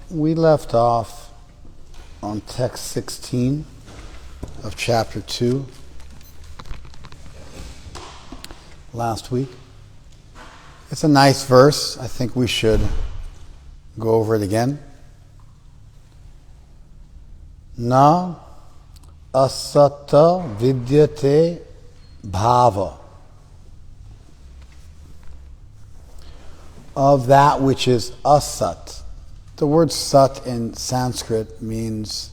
We left off on text 16 of chapter 2 last week. It's a nice verse. I think we should go over it again. Na asata vidyate bhava. Of that which is asat. The word sat in Sanskrit means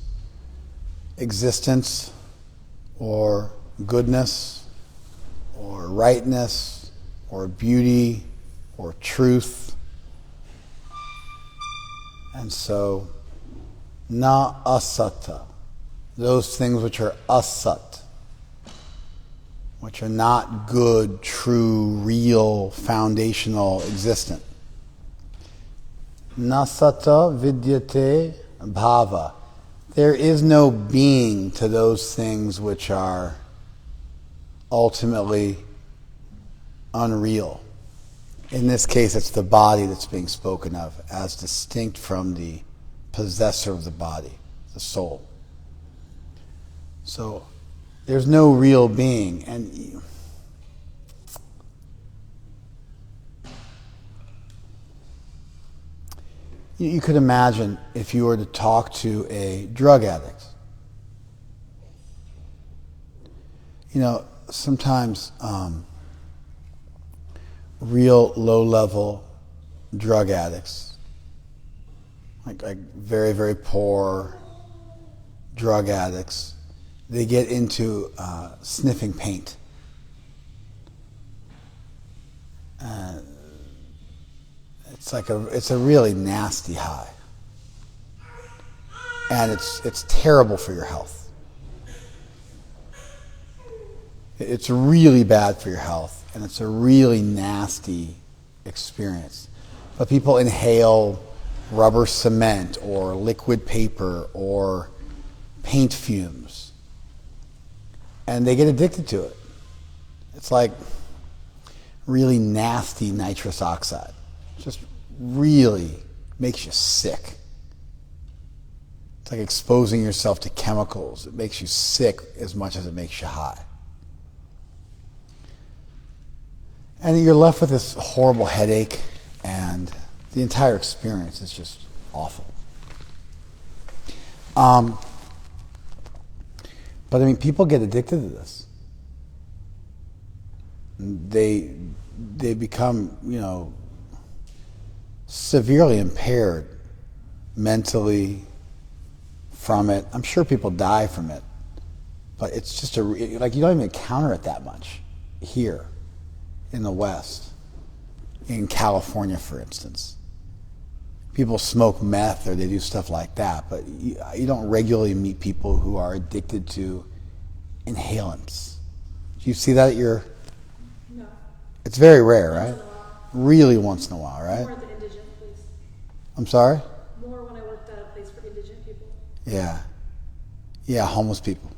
existence or goodness or rightness or beauty or truth. And so, na asata, those things which are asat, which are not good, true, real, foundational, existent. Nasata vidyate bhava. There is no being to those things which are ultimately unreal. In this case, it's the body that's being spoken of as distinct from the possessor of the body, the soul. So there's no real being. And you could imagine if you were to talk to a drug addict. You know, sometimes real low-level drug addicts, like very, very poor drug addicts, they get into sniffing paint. It's a really nasty high, and it's terrible for your health. It's really bad for your health, and it's a really nasty experience. But people inhale rubber cement or liquid paper or paint fumes, and they get addicted to it. It's like really nasty nitrous oxide. Just really makes you sick. It's like exposing yourself to chemicals. It makes you sick as much as it makes you high. And you're left with this horrible headache, and the entire experience is just awful. But I mean, people get addicted to this. They become, severely impaired mentally from it. I'm sure people die from it, but it's just you don't even encounter it that much here in the West. In California, for instance, people smoke meth or they do stuff like that, but you don't regularly meet people who are addicted to inhalants. Do you see that at your... No. It's very rare, right? Once in a while. Really once in a while, right? More at the indigent place. I'm sorry? More when I worked at a place for indigent people. Yeah, homeless people,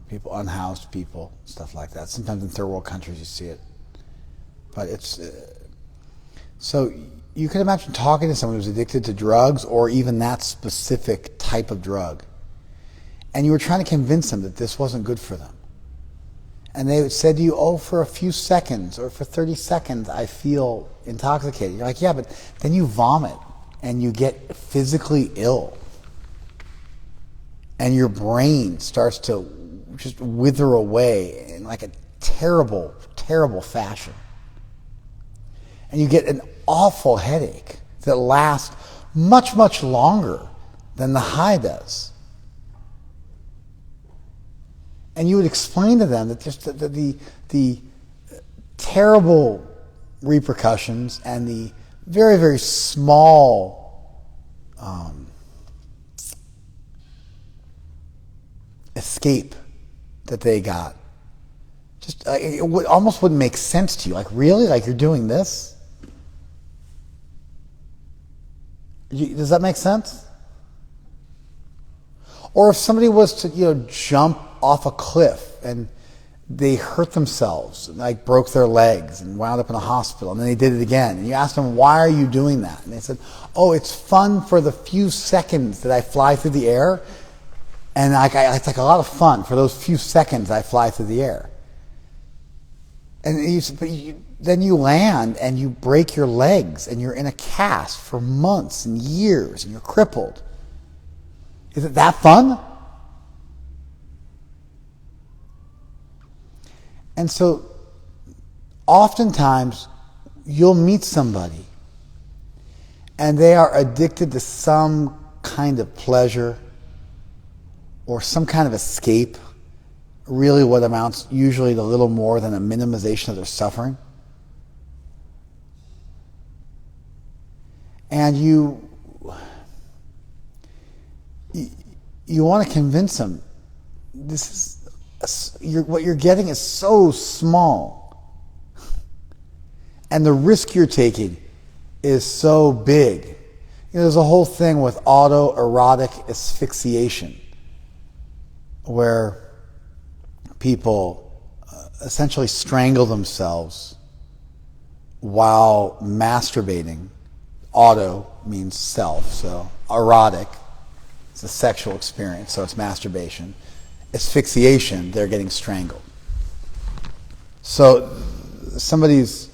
people, unhoused people, stuff like that. Sometimes in third world countries you see it. But it's, so you can imagine talking to someone who's addicted to drugs or even that specific type of drug. And you were trying to convince them that this wasn't good for them. And they said to you, for a few seconds or for 30 seconds, I feel intoxicated. You're like, yeah, but then you vomit and you get physically ill. And your brain starts to just wither away in like a terrible, terrible fashion. And you get an awful headache that lasts much, much longer than the high does. And you would explain to them that just the terrible repercussions and the very, very small escape that they got, just almost wouldn't make sense to you. Like, really? Like, you're doing this? Does that make sense? Or if somebody was to, jump off a cliff and they hurt themselves, like broke their legs and wound up in a hospital, and then they did it again. And you ask them, why are you doing that? And they said, oh, it's fun for the few seconds that I fly through the air. And it's like a lot of fun for those few seconds I fly through the air. And then you land and you break your legs and you're in a cast for months and years and you're crippled. Is it that fun? And so oftentimes you'll meet somebody and they are addicted to some kind of pleasure or some kind of escape, really what amounts usually to little more than a minimization of their suffering. And you want to convince them, what you're getting is so small. And the risk you're taking is so big. There's a whole thing with autoerotic asphyxiation, where people essentially strangle themselves while masturbating. Auto means self, so erotic is a sexual experience, so it's masturbation. Asphyxiation, they're getting strangled. So somebody's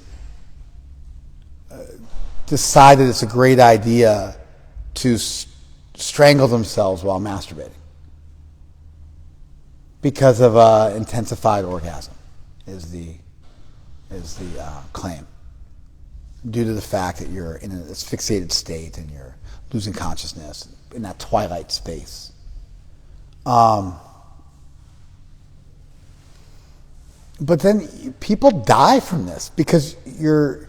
decided it's a great idea to strangle themselves while masturbating because of intensified orgasm is the claim, due to the fact that you're in an asphyxiated state and you're losing consciousness in that twilight space. But then people die from this because there's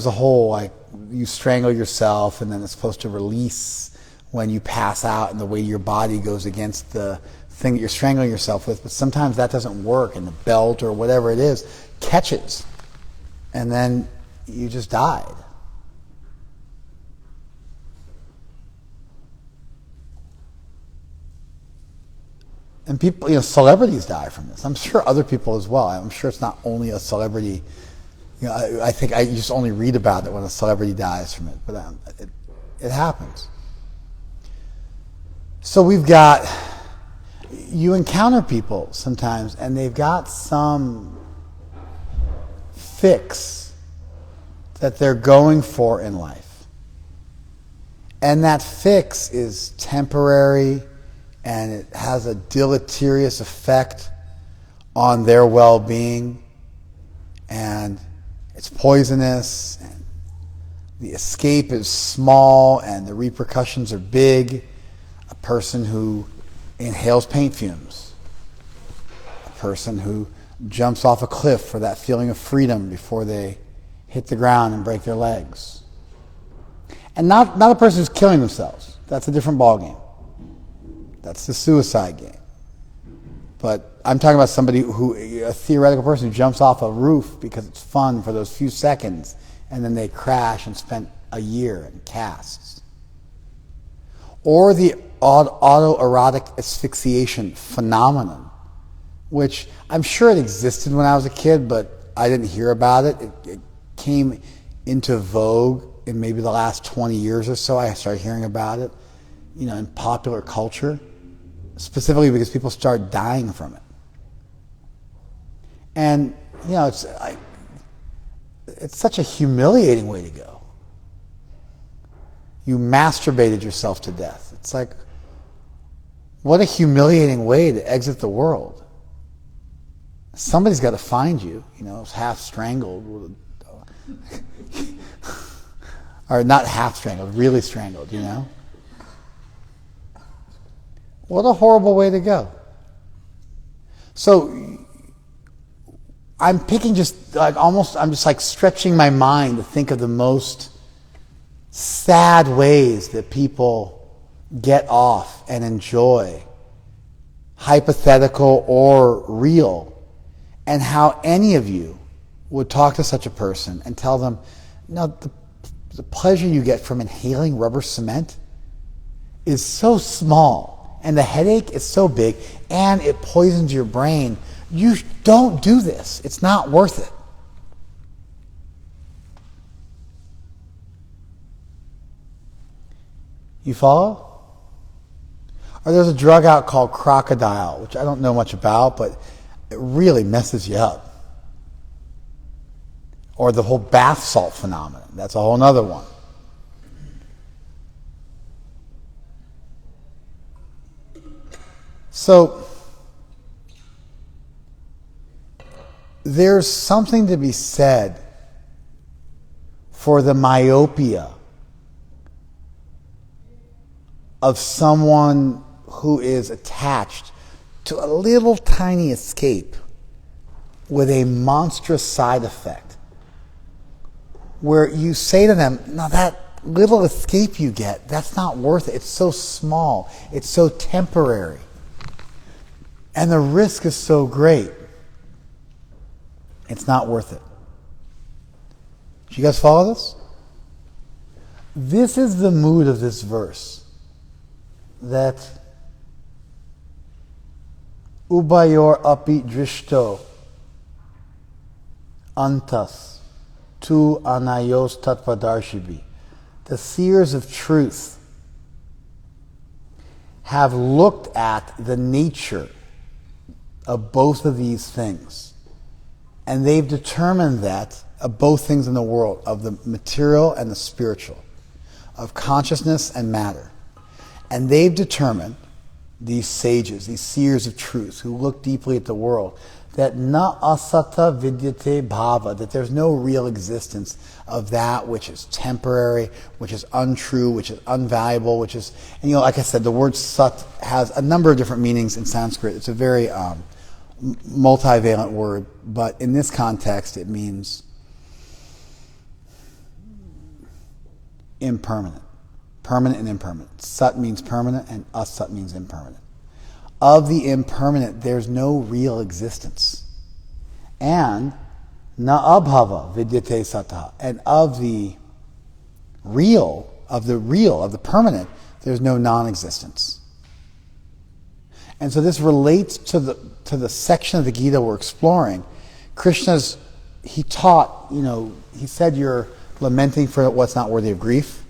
a whole, like, you strangle yourself and then it's supposed to release when you pass out, and the way your body goes against the thing that you're strangling yourself with. But sometimes that doesn't work, and the belt or whatever it is catches, and then you just died. And people, celebrities die from this. I'm sure other people as well. I'm sure it's not only a celebrity. I think I just only read about it when a celebrity dies from it, but it happens. So you encounter people sometimes, and they've got some fix that they're going for in life. And that fix is temporary, and it has a deleterious effect on their well-being, and it's poisonous, and the escape is small, and the repercussions are big. A person who inhales paint fumes, a person who jumps off a cliff for that feeling of freedom before they hit the ground and break their legs. And not a person who's killing themselves. That's a different ballgame. That's the suicide game. But I'm talking about a theoretical person who jumps off a roof because it's fun for those few seconds, and then they crash and spend a year in casts. Or the autoerotic asphyxiation phenomenon, which I'm sure it existed when I was a kid, but I didn't hear about it. It came into vogue in maybe the last 20 years or so. I started hearing about it, in popular culture, specifically because people start dying from it. And, it's such a humiliating way to go. You masturbated yourself to death. It's like, what a humiliating way to exit the world. Somebody's got to find you, half strangled. Or not half strangled, really strangled, What a horrible way to go. So I'm picking I'm just stretching my mind to think of the most sad ways that people get off and enjoy, hypothetical or real, and how any of you would talk to such a person and tell them, the pleasure you get from inhaling rubber cement is so small, and the headache is so big, and it poisons your brain You don't do this. It's not worth it. You follow? Or there's a drug out called crocodile, which I don't know much about, but it really messes you up. Or the whole bath salt phenomenon. That's a whole other one. So, there's something to be said for the myopia of someone who is attached to a little tiny escape with a monstrous side effect, where you say to them, now that little escape you get, that's not worth it. It's so small. It's so temporary. And the risk is so great. It's not worth it. Do you guys follow this? This is the mood of this verse. That ubayor api drishto antas tu anayos tattvadarshibi. The seers of truth have looked at the nature of both of these things, and they've determined that of both things in the world, of the material and the spiritual, of consciousness and matter. And they've determined, these sages, these seers of truth who look deeply at the world, that na asata vidyate bhava, that there's no real existence of that which is temporary, which is untrue, which is unvaluable, which is, and like I said, the word sat has a number of different meanings in Sanskrit. It's a very multivalent word, but in this context it means impermanent. Permanent and impermanent. Sat means permanent and asat means impermanent. Of the impermanent, there's no real existence. And na abhava vidyate satah. And of the real, of the permanent, there's no non-existence. And so this relates to the section of the Gita we're exploring. He taught, he said you're lamenting for what's not worthy of grief.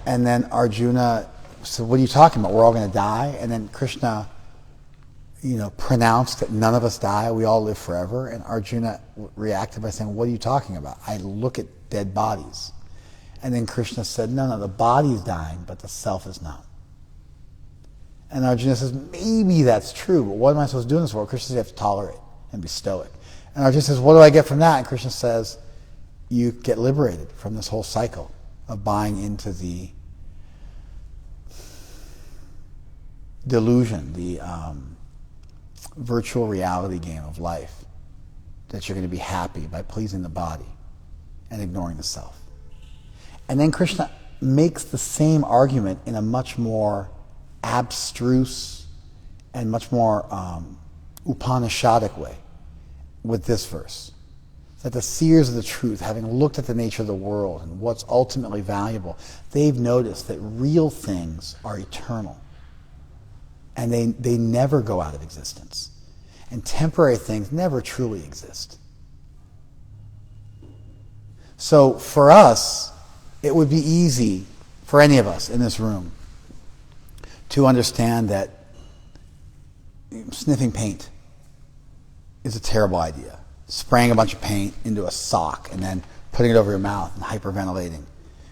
And then Arjuna said, what are you talking about? We're all going to die? And then Krishna, pronounced that none of us die, we all live forever. And Arjuna reacted by saying, what are you talking about? I look at dead bodies. And then Krishna said, no, the body's dying, but the self is not. And Arjuna says, maybe that's true, but what am I supposed to do in this world? Krishna says, you have to tolerate and be stoic. And Arjuna says, what do I get from that? And Krishna says, you get liberated from this whole cycle of buying into the delusion, the virtual reality game of life, that you're going to be happy by pleasing the body and ignoring the self. And then Krishna makes the same argument in a much more abstruse and much more Upanishadic way with this verse. That the seers of the truth, having looked at the nature of the world and what's ultimately valuable, they've noticed that real things are eternal. And they never go out of existence. And temporary things never truly exist. So for us, it would be easy for any of us in this room to understand that sniffing paint is a terrible idea. Spraying a bunch of paint into a sock and then putting it over your mouth and hyperventilating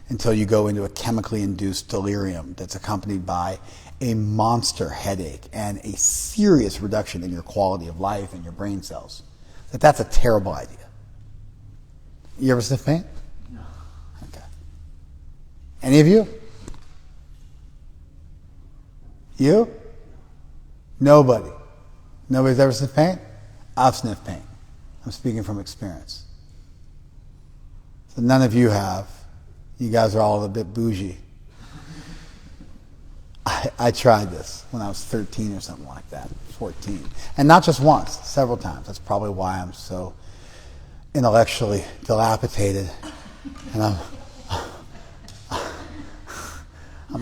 until you go into a chemically induced delirium that's accompanied by a monster headache and a serious reduction in your quality of life and your brain cells. That's a terrible idea. You ever sniff paint? No. Okay. Any of you? You? Nobody. Nobody's ever sniffed paint? I've sniffed paint. I'm speaking from experience. So none of you have. You guys are all a bit bougie. I tried this when I was 13 or something like that, 14. And not just once, several times. That's probably why I'm so intellectually dilapidated. And I'm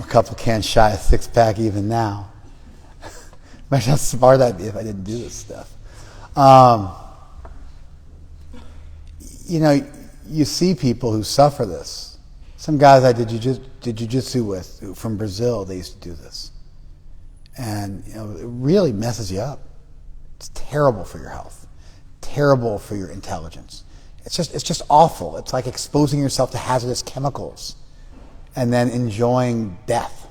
a couple cans shy of six-pack even now. Imagine how smart I'd be if I didn't do this stuff. You see people who suffer this. Some guys I did jiu-jitsu with from Brazil, they used to do this. And it really messes you up. It's terrible for your health, terrible for your intelligence. It's just awful. It's like exposing yourself to hazardous chemicals and then enjoying death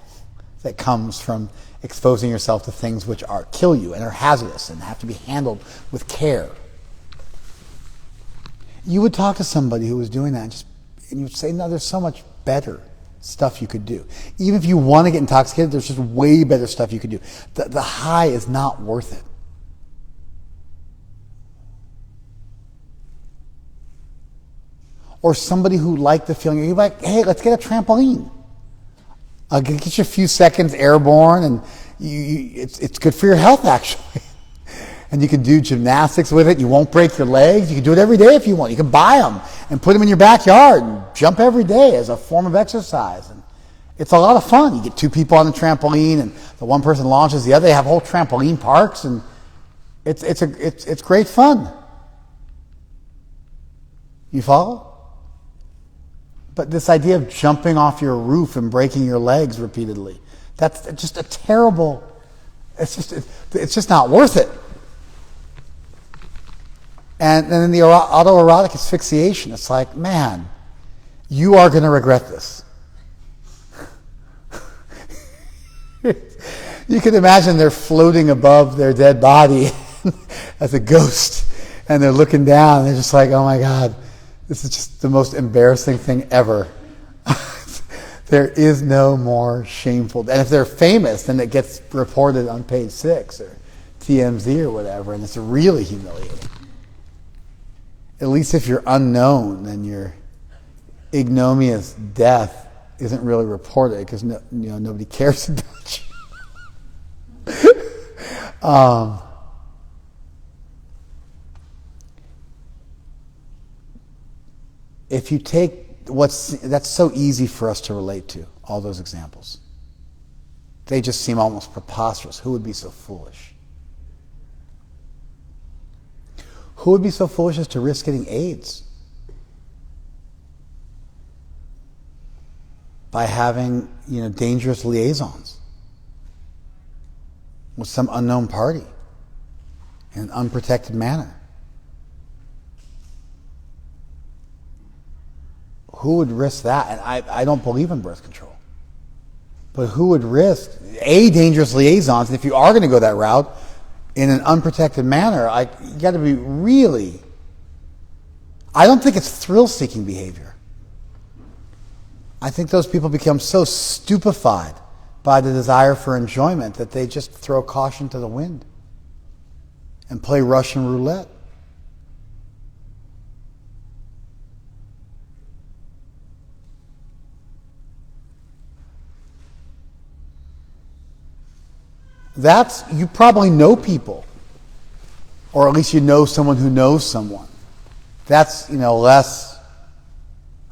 that comes from exposing yourself to things which kill you and are hazardous and have to be handled with care. You would talk to somebody who was doing that and you'd say, no, there's so much better stuff you could do. Even if you want to get intoxicated, there's just way better stuff you could do. The high is not worth it. Or somebody who liked the feeling, you're like, hey, let's get a trampoline. I'll get you a few seconds airborne, and it's good for your health, actually. And you can do gymnastics with it. You won't break your legs. You can do it every day if you want. You can buy them and put them in your backyard and jump every day as a form of exercise. And it's a lot of fun. You get two people on the trampoline, and the one person launches the other. They have whole trampoline parks, and it's great fun. You follow? But this idea of jumping off your roof and breaking your legs repeatedly, that's just a terrible, it's just not worth it. And then the autoerotic asphyxiation, it's like, man, you are going to regret this. You can imagine they're floating above their dead body as a ghost, and they're looking down, and they're just like, oh my God, this is just the most embarrassing thing ever. There is no more shameful. And if they're famous, then it gets reported on page 6 or TMZ or whatever, and it's really humiliating. At least if you're unknown, then your ignominious death isn't really reported because nobody cares about you. If you take that's so easy for us to relate to, all those examples. They just seem almost preposterous. Who would be so foolish? Who would be so foolish as to risk getting AIDS by having, dangerous liaisons with some unknown party in an unprotected manner? Who would risk that? And I don't believe in birth control. But who would risk dangerous liaisons? And if you are going to go that route in an unprotected manner, you got to be really. I don't think it's thrill-seeking behavior. I think those people become so stupefied by the desire for enjoyment that they just throw caution to the wind and play Russian roulette. You probably know people, or at least you know someone who knows someone. That's, less,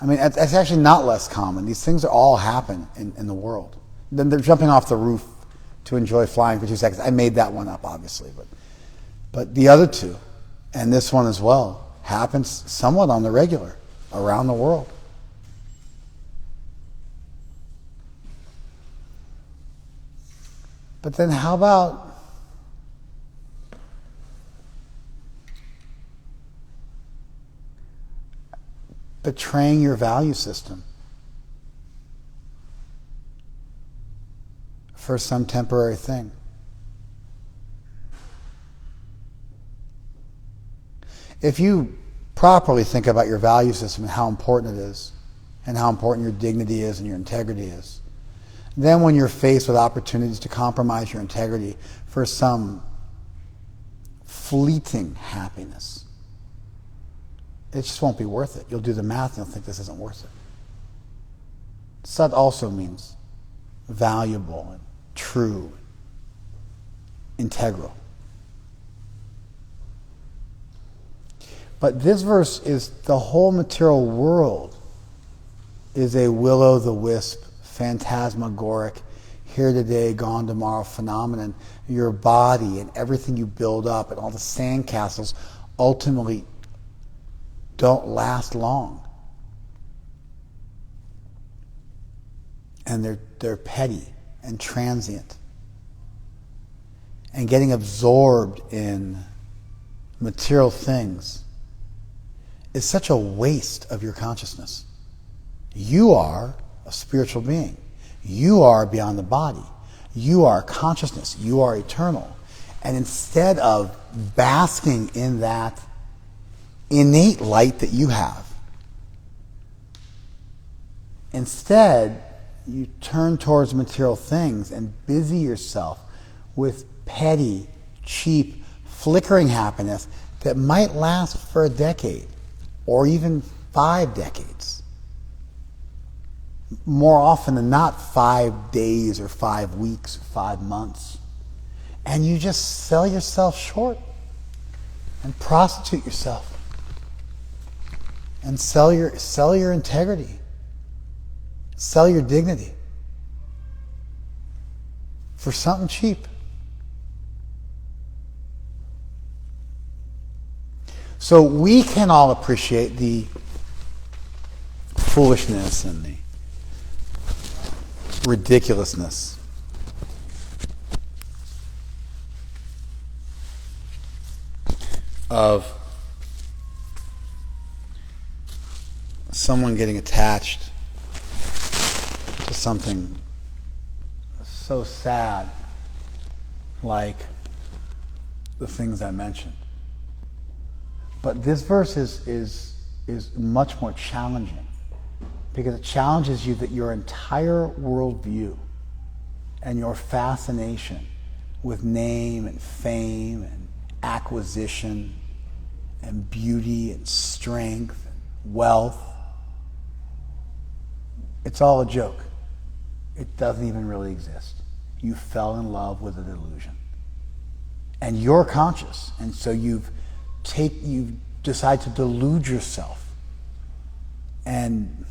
it's actually not less common. These things all happen in the world. Then they're jumping off the roof to enjoy flying for 2 seconds. I made that one up, obviously, but the other two, and this one as well, happens somewhat on the regular around the world. But then how about betraying your value system for some temporary thing? If you properly think about your value system and how important it is, and how important your dignity is and your integrity is, then when you're faced with opportunities to compromise your integrity for some fleeting happiness, it just won't be worth it. You'll do the math and you'll think this isn't worth it. Sat also means valuable and true, integral. But this verse is the whole material world is a will-o'-the-wisp, phantasmagoric, here today, gone tomorrow phenomenon, your body and everything you build up and all the sandcastles ultimately don't last long. And they're petty and transient. And getting absorbed in material things is such a waste of your consciousness. You are a spiritual being. You are beyond the body. You are consciousness. You are eternal. And instead of basking in that innate light that you have, instead you turn towards material things and busy yourself with petty, cheap, flickering happiness that might last for a decade or even 5 decades. More often than not, 5 days or 5 weeks or 5 months. And you just sell yourself short and prostitute yourself and sell your integrity, sell your dignity for something cheap. So we can all appreciate the foolishness and the ridiculousness of someone getting attached to something so sad like the things I mentioned. But this verse is much more challenging because it challenges you that your entire worldview and your fascination with name and fame and acquisition and beauty and strength and wealth, it's all a joke. It doesn't even really exist. You fell in love with a delusion. And you're conscious, and so you decide to delude yourself and,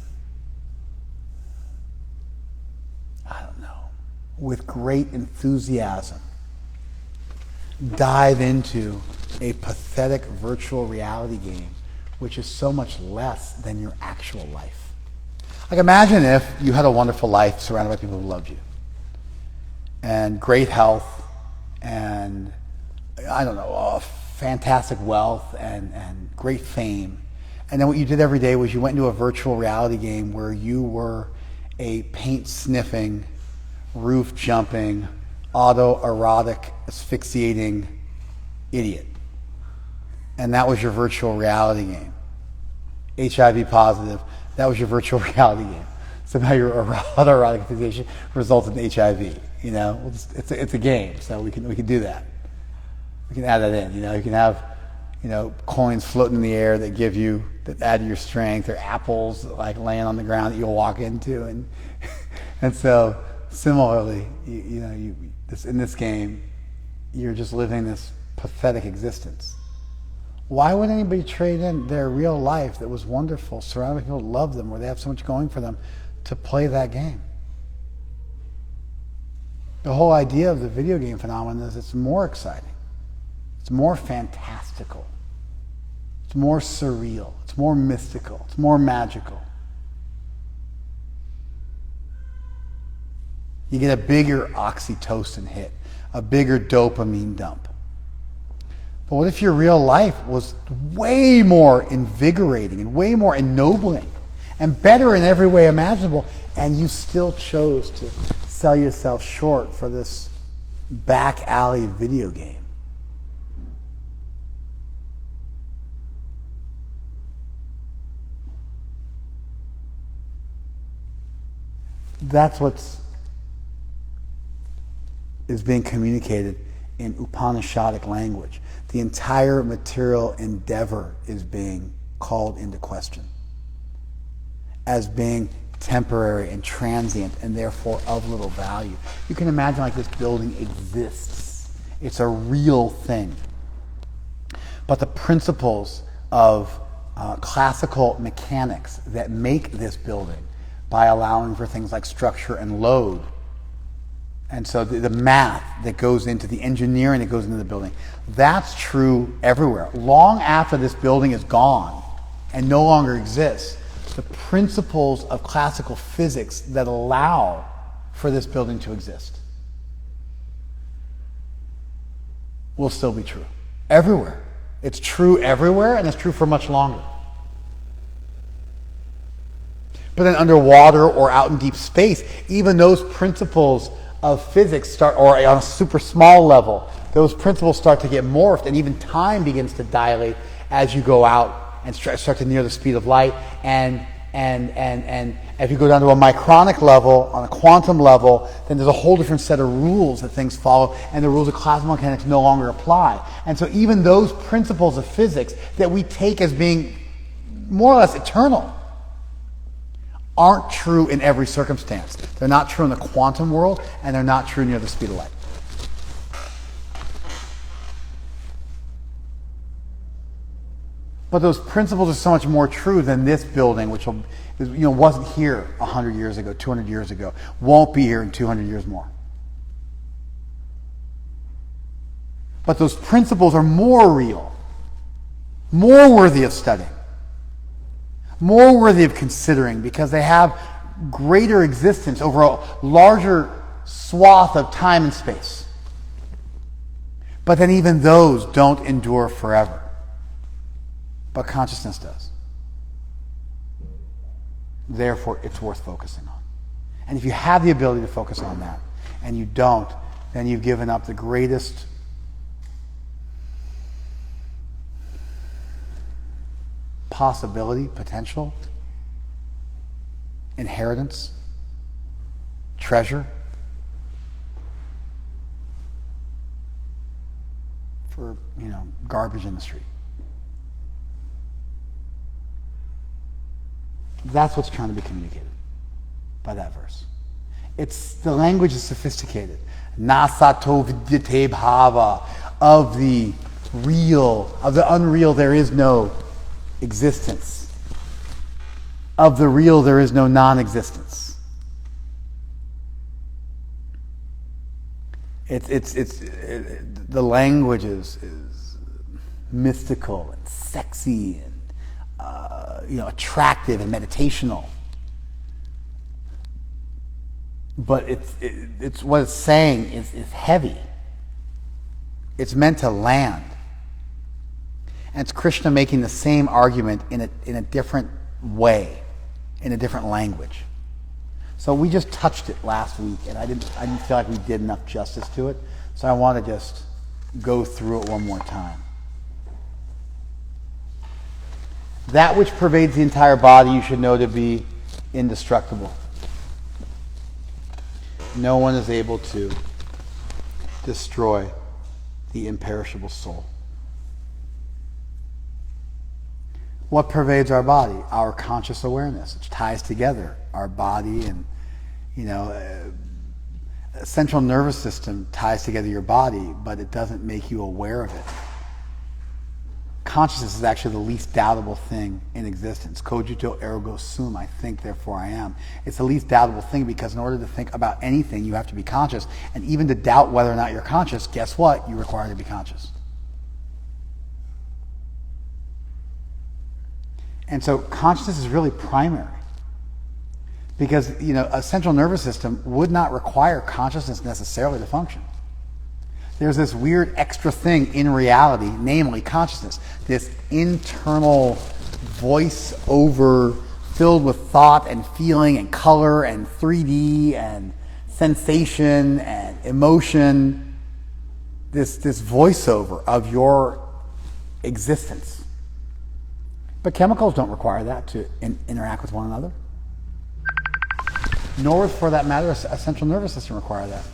I don't know, with great enthusiasm dive into a pathetic virtual reality game which is so much less than your actual life. Like, imagine if you had a wonderful life surrounded by people who loved you and great health and, I don't know, fantastic wealth and great fame. And then what you did every day was you went into a virtual reality game where you were a paint-sniffing, roof-jumping, autoerotic, asphyxiating idiot. And that was your virtual reality game. HIV positive, that was your virtual reality game. Somehow your autoerotic asphyxiation resulted in HIV. You know, it's a game, so we can do that. We can add that in. You know, you can have, you know, coins floating in the air that add to your strength, or apples like laying on the ground that you'll walk into, and so similarly, in this game, you're just living this pathetic existence. Why would anybody trade in their real life that was wonderful, surrounded by people that love them, where they have so much going for them, to play that game? The whole idea of the video game phenomenon is it's more exciting. It's more fantastical. It's more surreal. It's more mystical. It's more magical. You get a bigger oxytocin hit, a bigger dopamine dump. But what if your real life was way more invigorating and way more ennobling and better in every way imaginable, and you still chose to sell yourself short for this back alley video game? That's what's is being communicated in Upanishadic language. The entire material endeavor is being called into question as being temporary and transient and therefore of little value. You can imagine like this building exists. It's a real thing. But the principles of classical mechanics that make this building, by allowing for things like structure and load, And so the math that goes into the engineering that goes into the building, that's true everywhere. Long after this building is gone and no longer exists, the principles of classical physics that allow for this building to exist will still be true. Everywhere. It's true everywhere, and it's true for much longer. But then underwater or out in deep space, even those principles of physics start, or on a super small level, those principles start to get morphed, and even time begins to dilate as you go out and start to near the speed of light. And if you go down to a micronic level, on a quantum level, then there's a whole different set of rules that things follow, and the rules of classical mechanics no longer apply. And so even those principles of physics that we take as being more or less eternal aren't true in every circumstance. They're not true in the quantum world, and they're not true near the speed of light. But those principles are so much more true than this building, which wasn't here 100 years ago, 200 years ago, won't be here in 200 years more. But those principles are more real, more worthy of studying, more worthy of considering, because they have greater existence over a larger swath of time and space. But then even those don't endure forever. But consciousness does. Therefore, it's worth focusing on. And if you have the ability to focus on that, and you don't, then you've given up the greatest possibility, potential, inheritance, treasure for, garbage in the street. That's what's trying to be communicated by that verse. The language is sophisticated. Nasato vidyate bhava. Of the real, of the unreal, there is no existence. Of the real, there is no non-existence. The language is mystical and sexy and attractive and meditational. But it's what it's saying is heavy. It's meant to land. And it's Krishna making the same argument in a different way, in a different language. So we just touched it last week, and I didn't feel like we did enough justice to it. So I want to just go through it one more time. That which pervades the entire body you should know to be indestructible. No one is able to destroy the imperishable soul. What pervades our body? Our conscious awareness, which ties together our body and, central nervous system ties together your body, but it doesn't make you aware of it. Consciousness is actually the least doubtable thing in existence. Cogito ergo sum, I think, therefore I am. It's the least doubtable thing because in order to think about anything, you have to be conscious. And even to doubt whether or not you're conscious, guess what? You require to be conscious. And so consciousness is really primary. Because, a central nervous system would not require consciousness necessarily to function. There's this weird extra thing in reality, namely consciousness, this internal voice over filled with thought and feeling and color and 3D and sensation and emotion, this voiceover of your existence. But chemicals don't require that to interact with one another. Nor, for that matter, a central nervous system require that.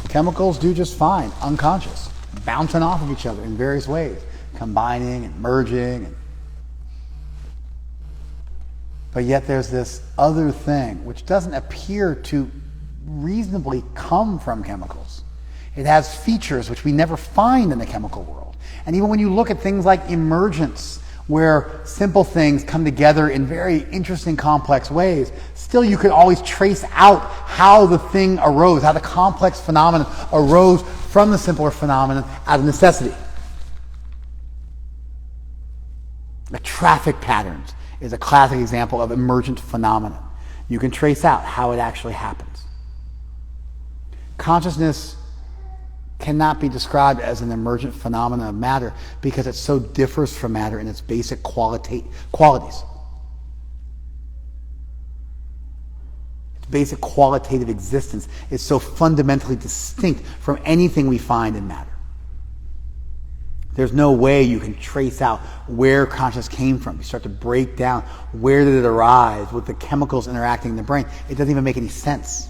Chemicals do just fine, unconscious, bouncing off of each other in various ways, combining and merging. But yet there's this other thing which doesn't appear to reasonably come from chemicals. It has features which we never find in the chemical world. And even when you look at things like emergence, where simple things come together in very interesting, complex ways, still you could always trace out how the thing arose, how the complex phenomenon arose from the simpler phenomenon out of necessity. The traffic patterns is a classic example of emergent phenomenon. You can trace out how it actually happens. Consciousness cannot be described as an emergent phenomenon of matter because it so differs from matter in its basic qualities. Its basic qualitative existence is so fundamentally distinct from anything we find in matter. There's no way you can trace out where consciousness came from. You start to break down where did it arise with the chemicals interacting in the brain. It doesn't even make any sense.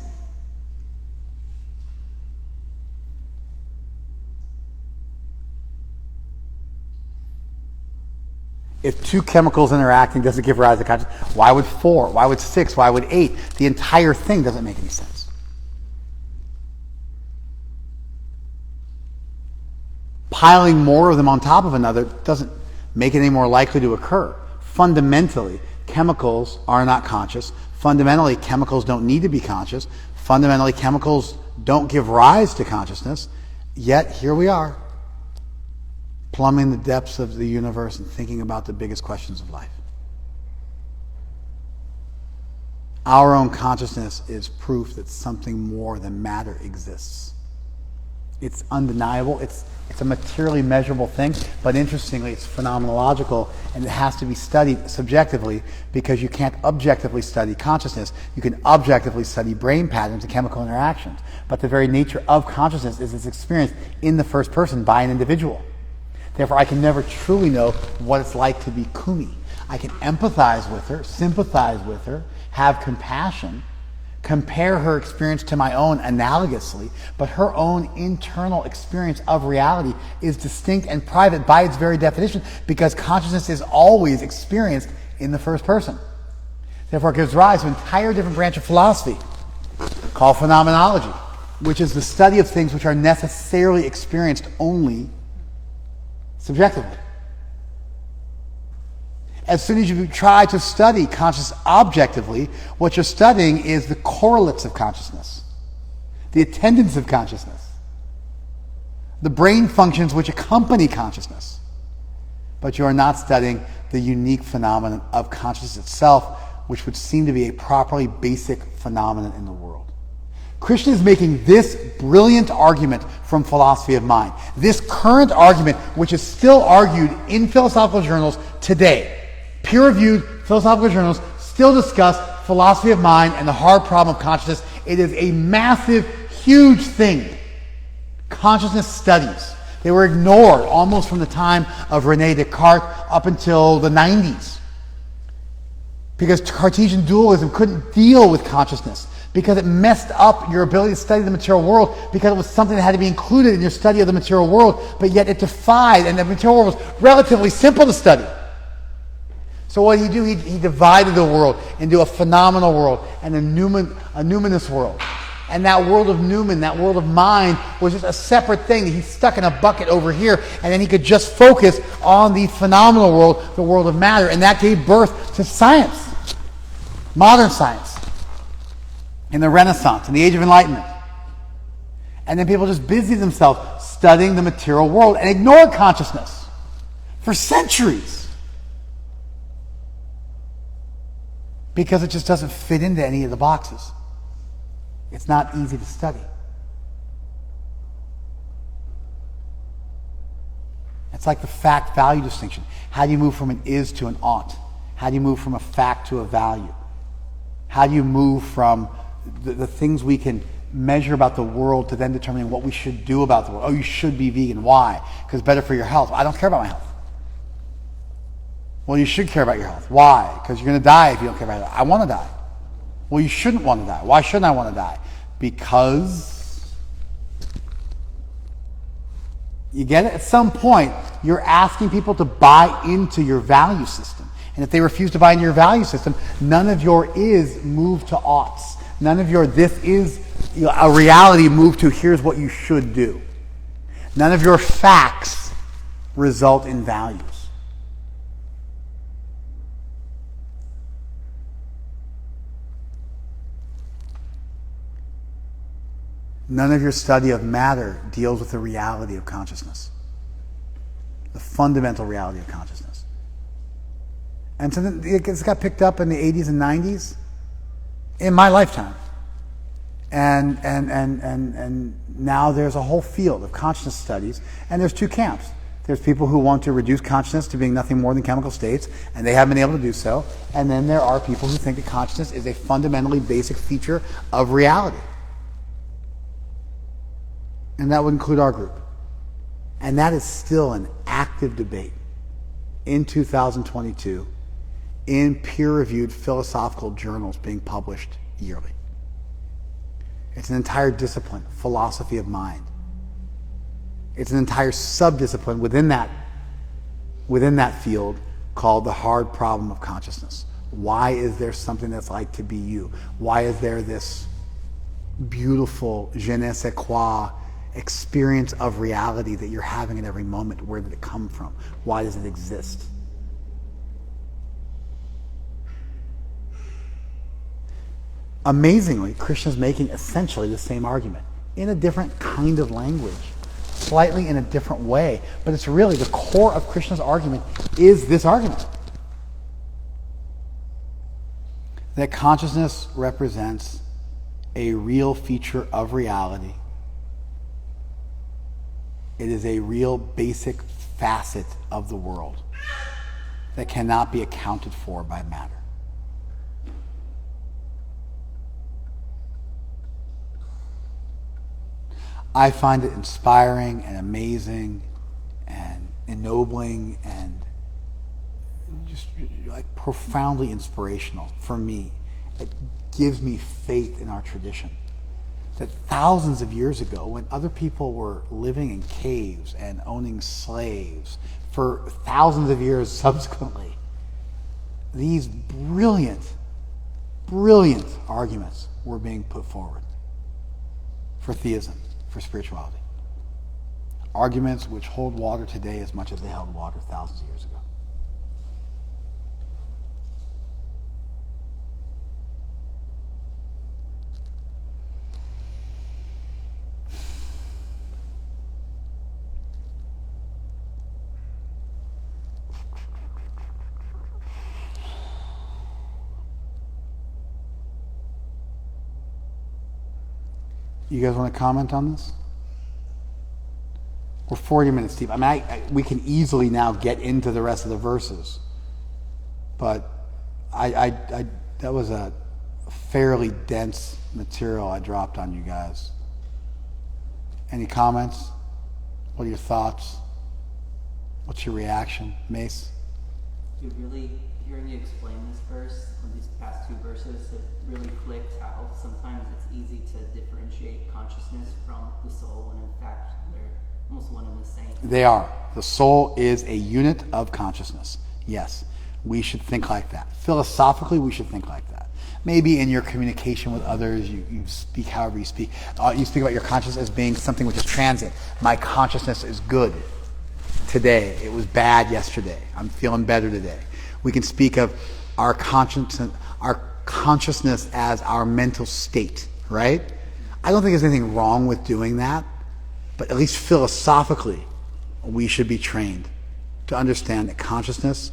If 2 chemicals interacting doesn't give rise to consciousness, why would 4? Why would 6? Why would 8? The entire thing doesn't make any sense. Piling more of them on top of another doesn't make it any more likely to occur. Fundamentally, chemicals are not conscious. Fundamentally, chemicals don't need to be conscious. Fundamentally, chemicals don't give rise to consciousness. Yet, here we are, plumbing the depths of the universe and thinking about the biggest questions of life. Our own consciousness is proof that something more than matter exists. It's undeniable. It's a materially measurable thing, but interestingly, it's phenomenological, and it has to be studied subjectively because you can't objectively study consciousness. You can objectively study brain patterns and chemical interactions, but the very nature of consciousness is its experience in the first person by an individual. Therefore, I can never truly know what it's like to be Kumi. I can empathize with her, sympathize with her, have compassion, compare her experience to my own analogously, but her own internal experience of reality is distinct and private by its very definition because consciousness is always experienced in the first person. Therefore, it gives rise to an entire different branch of philosophy called phenomenology, which is the study of things which are necessarily experienced only subjectively. As soon as you try to study consciousness objectively, what you're studying is the correlates of consciousness, the attendants of consciousness, the brain functions which accompany consciousness. But you are not studying the unique phenomenon of consciousness itself, which would seem to be a properly basic phenomenon in the world. Krishna is making this brilliant argument from philosophy of mind. This current argument, which is still argued in philosophical journals today. Peer-reviewed philosophical journals still discuss philosophy of mind and the hard problem of consciousness. It is a massive, huge thing. Consciousness studies. They were ignored almost from the time of René Descartes up until the 90s. Because Cartesian dualism couldn't deal with consciousness. Because it messed up your ability to study the material world, because it was something that had to be included in your study of the material world, but yet it defied, and the material world was relatively simple to study. So what did he do? He divided the world into a phenomenal world and a numinous world. And that world of Newman, that world of mind, was just a separate thing that he stuck in a bucket over here, and then he could just focus on the phenomenal world, the world of matter, and that gave birth to science, modern science, in the Renaissance, in the Age of Enlightenment. And then people just busied themselves studying the material world and ignored consciousness for centuries. Because it just doesn't fit into any of the boxes. It's not easy to study. It's like the fact-value distinction. How do you move from an is to an ought? How do you move from a fact to a value? How do you move from the things we can measure about the world to then determining what we should do about the world? Oh, you should be vegan. Why? Because it's better for your health. I don't care about my health. Well, you should care about your health. Why? Because you're going to die if you don't care about your health. I want to die. Well, you shouldn't want to die. Why shouldn't I want to die? Because you get it? At some point, you're asking people to buy into your value system. And if they refuse to buy into your value system, none of your is move to oughts. None of your this is a reality move to here's what you should do. None of your facts result in values. None of your study of matter deals with the reality of consciousness, the fundamental reality of consciousness. And so it got picked up in the 80s and 90s in my lifetime. And now there's a whole field of consciousness studies, and there's two camps. There's people who want to reduce consciousness to being nothing more than chemical states, and they haven't been able to do so. And then there are people who think that consciousness is a fundamentally basic feature of reality. And that would include our group. And that is still an active debate in 2022 in peer-reviewed philosophical journals being published yearly. It's an entire discipline, philosophy of mind. It's an entire subdiscipline within that field called the hard problem of consciousness. Why is there something that's like to be you? Why is there this beautiful je ne sais quoi experience of reality that you're having at every moment? Where did it come from? Why does it exist? Amazingly, Krishna's making essentially the same argument in a different kind of language, slightly in a different way, but it's really the core of Krishna's argument is this argument. That consciousness represents a real feature of reality. It is a real basic facet of the world that cannot be accounted for by matter. I find it inspiring and amazing and ennobling and just like profoundly inspirational for me. It gives me faith in our tradition. That thousands of years ago, when other people were living in caves and owning slaves for thousands of years subsequently, these brilliant arguments were being put forward for theism, for spirituality. Arguments which hold water today as much as they held water thousands of years ago. You guys want to comment on this? We're 40 minutes deep. I mean, we can easily now get into the rest of the verses, but that was a fairly dense material I dropped on you guys. Any comments? What are your thoughts? What's your reaction, Mace? Dude, really hearing you explain this verse, or these past two verses, it really clicked how sometimes it's easy to differentiate consciousness from the soul, when in fact they're almost one and the same. They are. The soul is a unit of consciousness. Yes, we should think like that. Philosophically, we should think like that. Maybe in your communication with others, you speak however you speak. You speak about your consciousness as being something which is transient. My consciousness is good today. It was bad yesterday. I'm feeling better today. We can speak of our consciousness as our mental state, right? I don't think there's anything wrong with doing that, but at least philosophically, we should be trained to understand that consciousness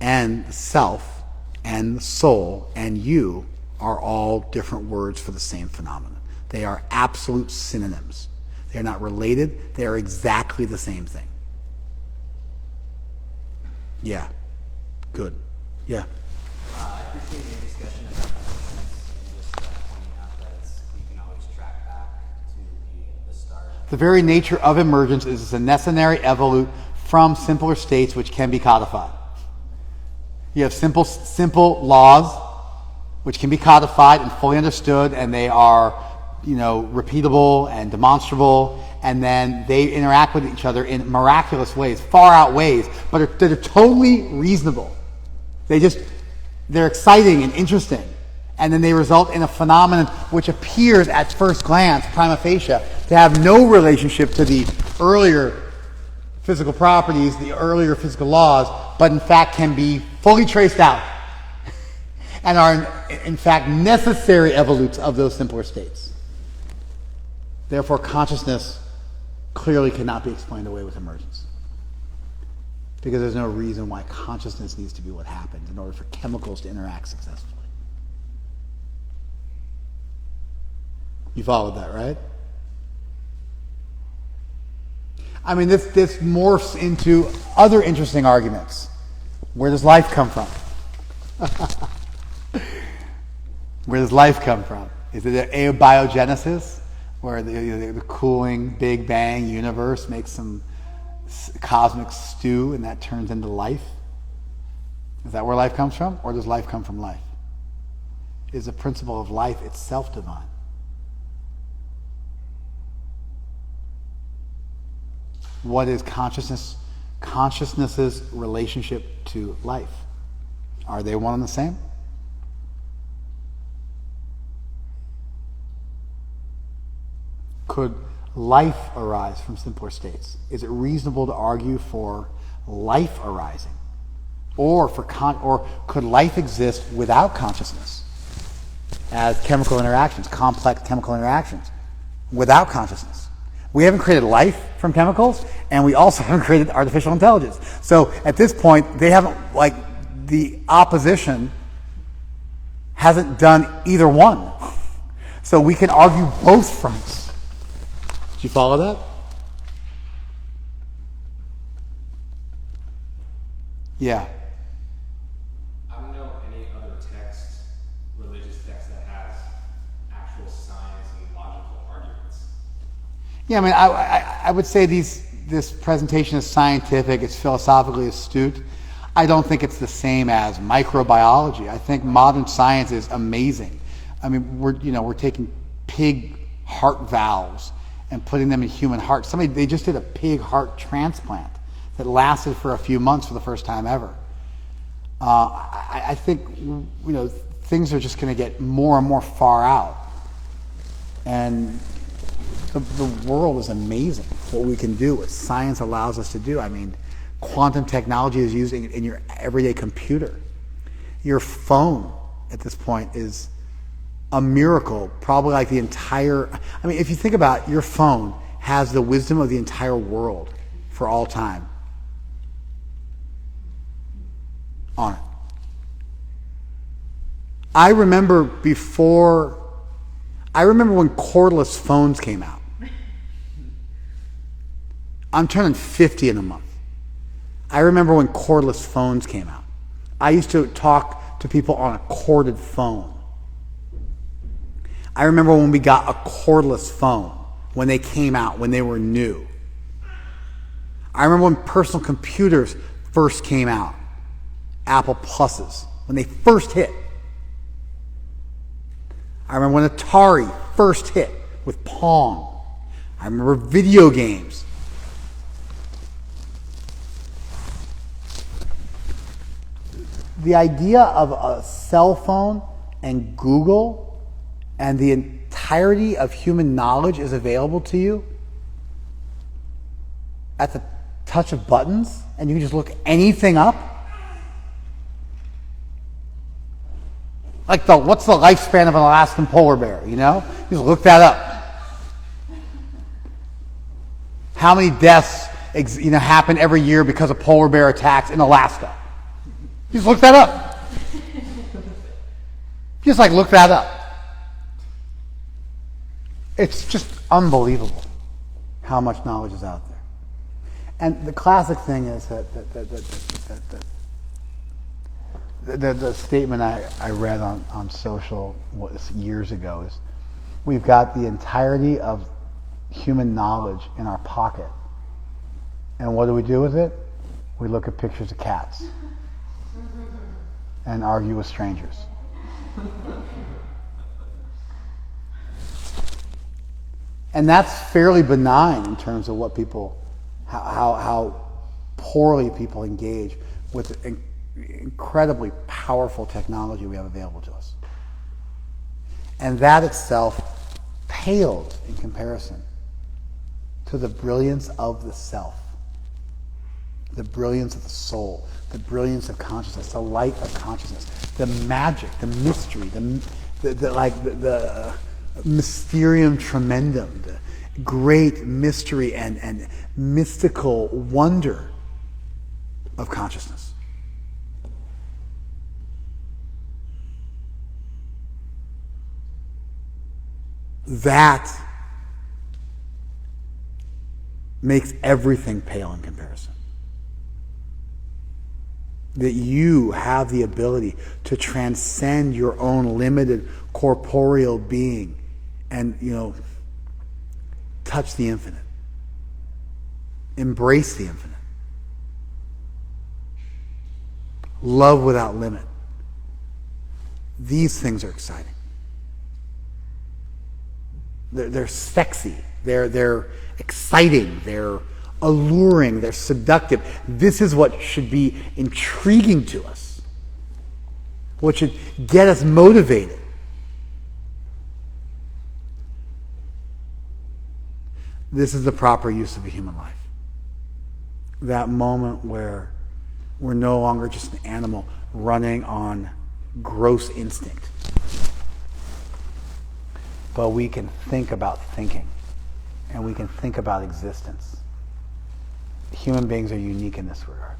and the self and the soul and you are all different words for the same phenomenon. They are absolute synonyms. They are not related. They are exactly the same thing. Yeah. Good. Yeah. I appreciate your discussion about consciousness and just pointing out that you can always track back to the start. The very nature of emergence is a necessary evolute from simpler states which can be codified. You have simple laws which can be codified and fully understood, and they are, repeatable and demonstrable, and then they interact with each other in miraculous ways, far out ways, but they're totally reasonable. They're exciting and interesting. And then they result in a phenomenon which appears at first glance, prima facie, to have no relationship to the earlier physical properties, the earlier physical laws, but in fact can be fully traced out and are in fact necessary evolutes of those simpler states. Therefore, consciousness clearly cannot be explained away with emergence. Because there's no reason why consciousness needs to be what happens in order for chemicals to interact successfully. You followed that, right? I mean, this morphs into other interesting arguments. Where does life come from? Where does life come from? Is it abiogenesis, where the cooling Big Bang universe makes some cosmic stew and that turns into life? Is that where life comes from? Or does life come from life? Is the principle of life itself divine? What is consciousness's relationship to life? Are they one and the same? Could life arise from simpler states? Is it reasonable to argue for life arising? Or could life exist without consciousness as chemical interactions, complex chemical interactions, without consciousness? We haven't created life from chemicals, and we also haven't created artificial intelligence. So at this point, they haven't, the opposition hasn't done either one. So we can argue both fronts. Did you follow that? Yeah. I don't know any other text, religious text, that has actual science and logical arguments. Yeah, I mean, I would say this presentation is scientific, it's philosophically astute. I don't think it's the same as microbiology. I think modern science is amazing. I mean, we're taking pig heart valves and putting them in human hearts. They just did a pig heart transplant that lasted for a few months for the first time ever. I think things are just going to get more and more far out, and the world is amazing. What we can do, what science allows us to do. I mean, quantum technology is used in your everyday computer. Your phone at this point is a miracle, probably like the entire... I mean, if you think about it, your phone has the wisdom of the entire world for all time on it. I remember when cordless phones came out. I'm turning 50 in a month. I remember when cordless phones came out. I used to talk to people on a corded phone. I remember when we got a cordless phone, when they came out, when they were new. I remember when personal computers first came out, Apple Pluses, when they first hit. I remember when Atari first hit with Pong. I remember video games. The idea of a cell phone and Google and the entirety of human knowledge is available to you at the touch of buttons, and you can just look anything up. What's the lifespan of an Alaskan polar bear, You just look that up. How many deaths happen every year because of polar bear attacks in Alaska? You just look that up. Look that up. It's just unbelievable how much knowledge is out there. And the classic thing is that the statement I read on social years ago is, we've got the entirety of human knowledge in our pocket. And what do we do with it? We look at pictures of cats and argue with strangers. And that's fairly benign in terms of what how poorly people engage with the incredibly powerful technology we have available to us. And that itself paled in comparison to the brilliance of the self, the brilliance of the soul, the brilliance of consciousness, the light of consciousness, the magic, the mystery, mysterium tremendum, the great mystery and mystical wonder of consciousness. That makes everything pale in comparison. That you have the ability to transcend your own limited corporeal being and, touch the infinite. Embrace the infinite. Love without limit. These things are exciting. They're sexy. They're exciting. They're alluring. They're seductive. This is what should be intriguing to us. What should get us motivated. This is the proper use of a human life. That moment where we're no longer just an animal running on gross instinct. But we can think about thinking, and we can think about existence. Human beings are unique in this regard.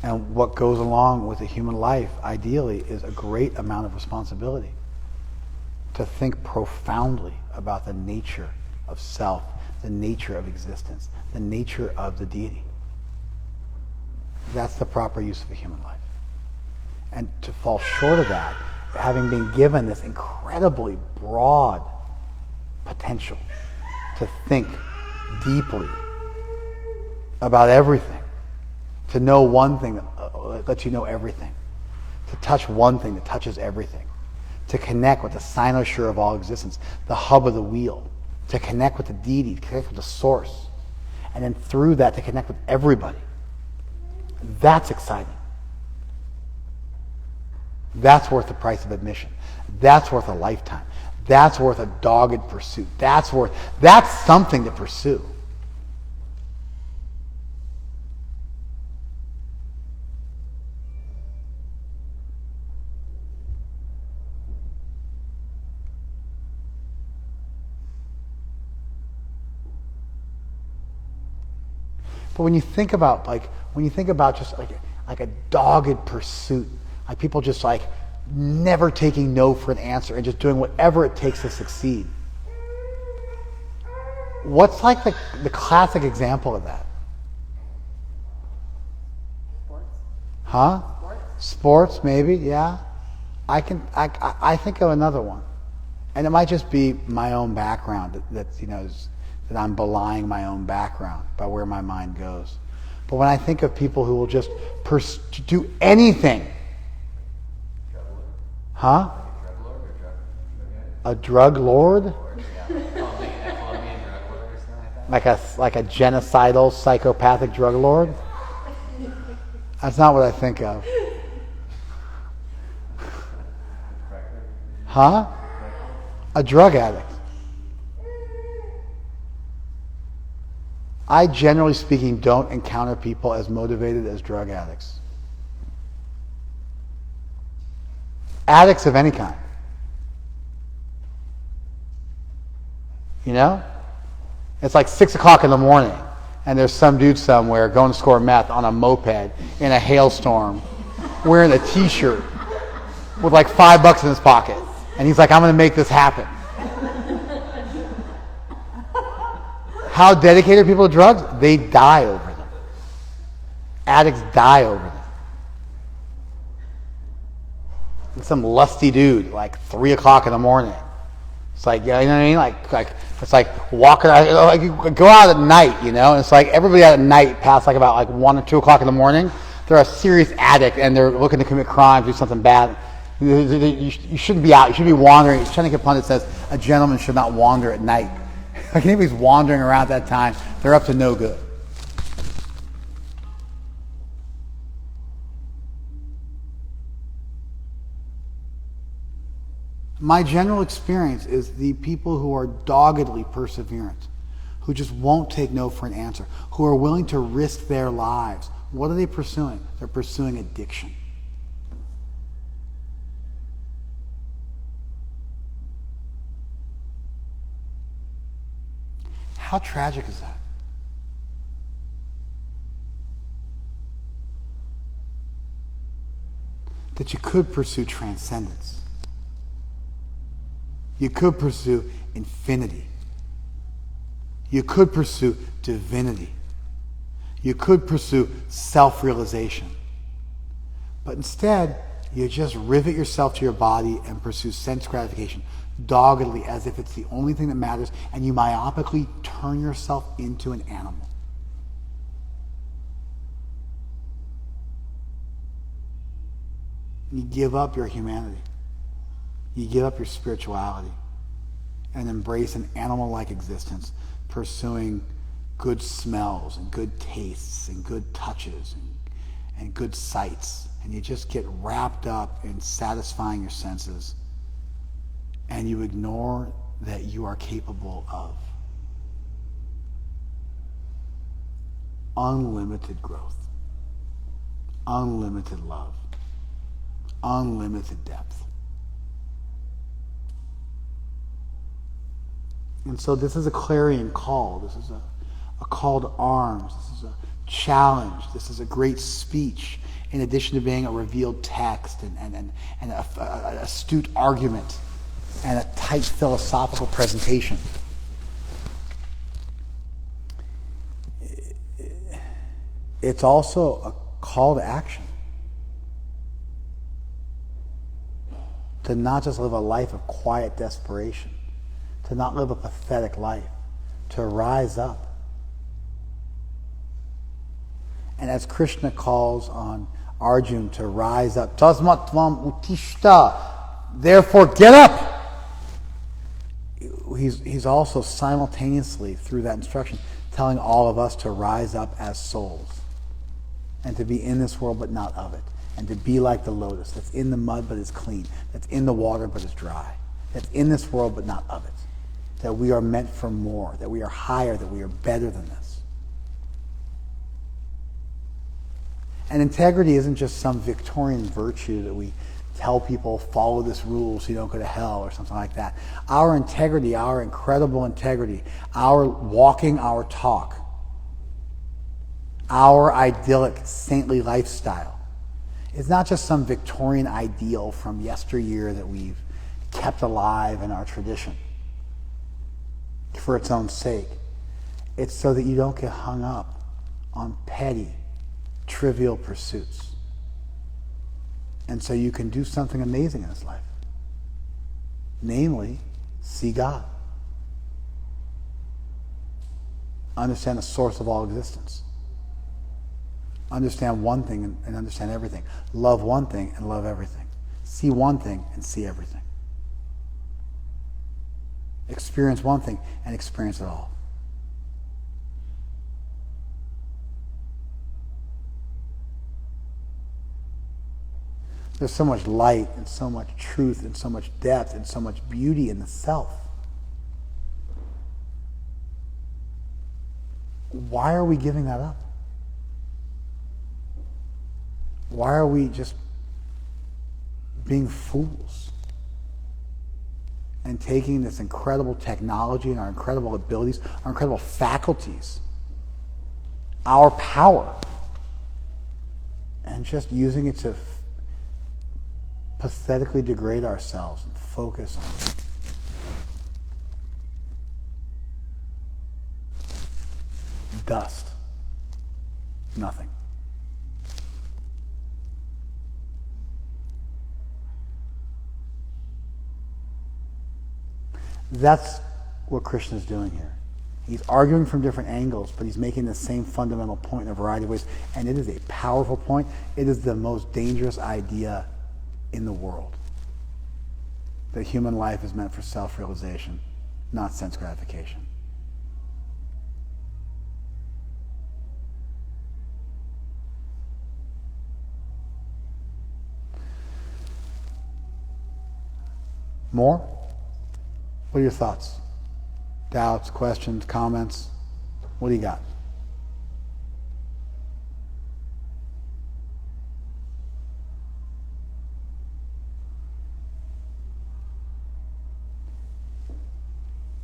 And what goes along with a human life, ideally, is a great amount of responsibility. To think profoundly about the nature of self, the nature of existence, the nature of the deity. That's the proper use of a human life. And to fall short of that, having been given this incredibly broad potential to think deeply about everything, to know one thing that lets you know everything, to touch one thing that touches everything, to connect with the cynosure of all existence, the hub of the wheel, to connect with the deity, to connect with the source, and then through that to connect with everybody. That's exciting. That's worth the price of admission. That's worth a lifetime. That's worth a dogged pursuit. That's something to pursue. But when you think about just like a dogged pursuit, like people just like never taking no for an answer and just doing whatever it takes to succeed. What's like the classic example of that? Sports? Huh? Sports, maybe, yeah. I think of another one. And it might just be my own background that I'm belying my own background by where my mind goes. But when I think of people who will just do anything. Huh? A drug lord? Like a genocidal, psychopathic drug lord? That's not what I think of. Huh? A drug addict. I, generally speaking, don't encounter people as motivated as drug addicts. Addicts of any kind. You know? It's like 6 o'clock in the morning, and there's some dude somewhere going to score meth on a moped in a hailstorm, wearing a t-shirt with like $5 in his pocket. And he's like, I'm going to make this happen. How dedicated are people to drugs? They die over them. Addicts die over them. And some lusty dude, like 3 o'clock in the morning. It's like, you know what I mean? Like it's like walking out, like go out at night, you know? And it's like everybody out at night past like about like 1 or 2 o'clock in the morning, they're a serious addict and they're looking to commit crimes, do something bad. You shouldn't be out. You should be wandering. Chennick Pundit says a gentleman should not wander at night. Like anybody's wandering around at that time, they're up to no good. My general experience is the people who are doggedly perseverant, who just won't take no for an answer, who are willing to risk their lives. What are they pursuing? They're pursuing addiction. How tragic is that? That you could pursue transcendence. You could pursue infinity. You could pursue divinity. You could pursue self-realization. But instead, you just rivet yourself to your body and pursue sense gratification doggedly as if it's the only thing that matters, and you myopically turn yourself into an animal. You give up your humanity. You give up your spirituality and embrace an animal-like existence, pursuing good smells and good tastes and good touches and good sights. And you just get wrapped up in satisfying your senses, and you ignore that you are capable of unlimited growth, unlimited love, unlimited depth. And so this is a clarion call. This is a call to arms. This is a challenge. This is a great speech, in addition to being a revealed text and an astute argument and a tight philosophical presentation. It's also a call to action. To not just live a life of quiet desperation, to not live a pathetic life, to rise up. And as Krishna calls on Arjuna to rise up, Tasmat Tvam Utishta, therefore get up. He's also simultaneously, through that instruction, telling all of us to rise up as souls and to be in this world but not of it, and to be like the lotus that's in the mud but is clean, that's in the water but is dry, that's in this world but not of it, that we are meant for more, that we are higher, that we are better than this. And integrity isn't just some Victorian virtue that we tell people, follow this rule so you don't go to hell or something like that. Our integrity, our incredible integrity, our walking our talk, our idyllic saintly lifestyle is not just some Victorian ideal from yesteryear that we've kept alive in our tradition for its own sake. It's so that you don't get hung up on petty, trivial pursuits. And so you can do something amazing in this life. Namely, see God. Understand the source of all existence. Understand one thing and understand everything. Love one thing and love everything. See one thing and see everything. Experience one thing and experience it all. There's so much light and so much truth and so much depth and so much beauty in the self. Why are we giving that up? Why are we just being fools and taking this incredible technology and our incredible abilities, our incredible faculties, our power, and just using it to pathetically degrade ourselves and focus on dust, nothing. That's what Krishna's doing here. He's arguing from different angles, but he's making the same fundamental point in a variety of ways, and it is a powerful point. It is the most dangerous idea in the world. That human life is meant for self-realization, not sense gratification. More? What are your thoughts? Doubts, questions, comments? What do you got?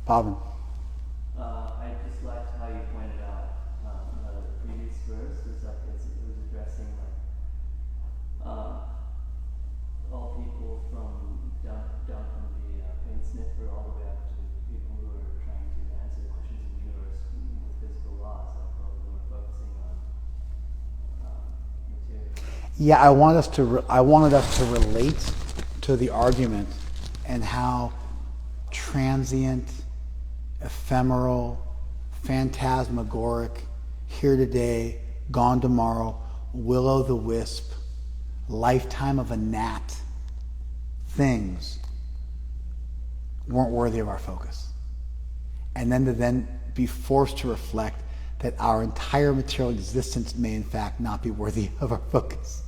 I just Yeah, I wanted us to relate to the argument and how transient, ephemeral, phantasmagoric, here today, gone tomorrow, will-o'-the-wisp, lifetime of a gnat things weren't worthy of our focus. And then to then be forced to reflect that our entire material existence may in fact not be worthy of our focus.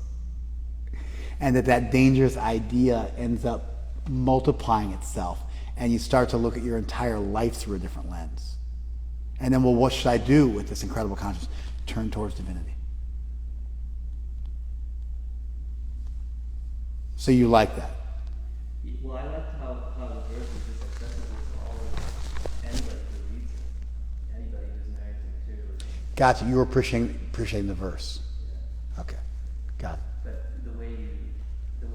And that dangerous idea ends up multiplying itself, and you start to look at your entire life through a different lens. And then, well, what should I do with this incredible consciousness? Turn towards divinity. So you like that? Well, I like how the verse is just accessible to all of anybody who reads it. Anybody who's married to material. Gotcha. You were appreciating the verse. Yeah. Okay. Got it. But the way you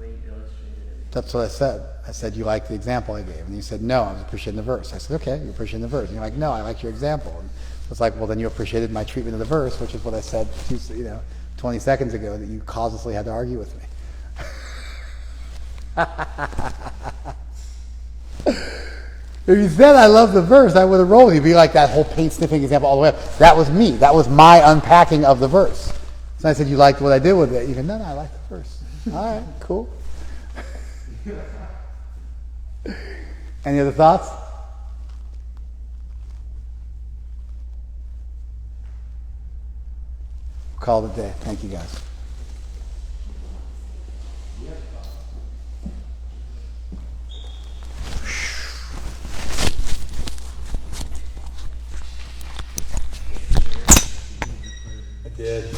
illustrated it. That's what I said. I said, you like the example I gave. And you said, no, I was appreciating the verse. I said, okay, you're appreciating the verse. And you're like, no, I like your example. And it's like, well, then you appreciated my treatment of the verse, which is what I said 20 seconds ago, that you causelessly had to argue with me. If you said I love the verse, I would have rolled. You'd be like that whole paint sniffing example all the way up. That was me. That was my unpacking of the verse. So I said, you liked what I did with it. You go, no, I like the verse. All right, cool. Any other thoughts? Call it a day. Thank you, guys. I did.